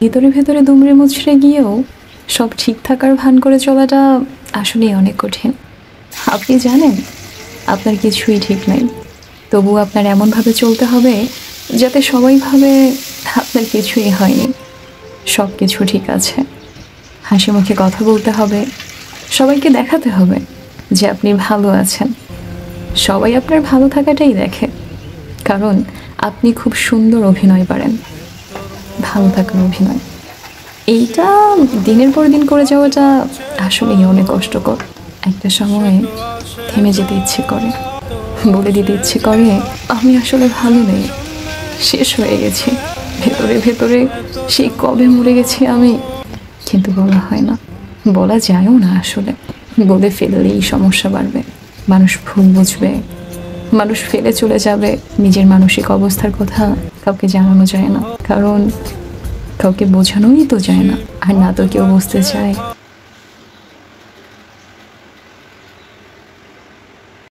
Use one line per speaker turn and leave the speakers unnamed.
ভেতরে ভেতরে দুমড়ে মুচড়ে গিয়েও সব ঠিক থাকার ভান করে চলাটা আসলেই অনেক কঠিন। আপনি জানেন আপনার কিছুই ঠিক নাই, তবু আপনার এমনভাবে চলতে হবে যাতে সবাই ভাবে আপনার কিছুই হয়নি, সব কিছু ঠিক আছে। হাসি মুখে কথা বলতে হবে, সবাইকে দেখাতে হবে যে আপনি ভালো আছেন। সবাই আপনার ভালো থাকাটাই দেখে, কারণ আপনি খুব সুন্দর অভিনয় পারেন, ভালো থাকার অভিনয়। এইটা দিনের পর দিন করে যাওয়াটা আসলেই অনেক কষ্টকর। একটা সময়ে থেমে যেতে ইচ্ছে করে, বলে দিতে ইচ্ছে করে আমি আসলে ভালো নেই, শেষ হয়ে গেছি। ভেতরে ভেতরে সেই কবে মরে গেছি আমি, কিন্তু বলা হয় না, বলা যায়ও না আসলে। বলে ফেললেই সমস্যা বাড়বে, মানুষ ভুল বুঝবে, মানুষ ফেলে চলে যাবে। নিজের মানসিক অবস্থার কথা কাউকে জানানো যায় না, কারণ কাউকে বোঝানোই তো যায় না, আর না তো কেউ বুঝতে চায়।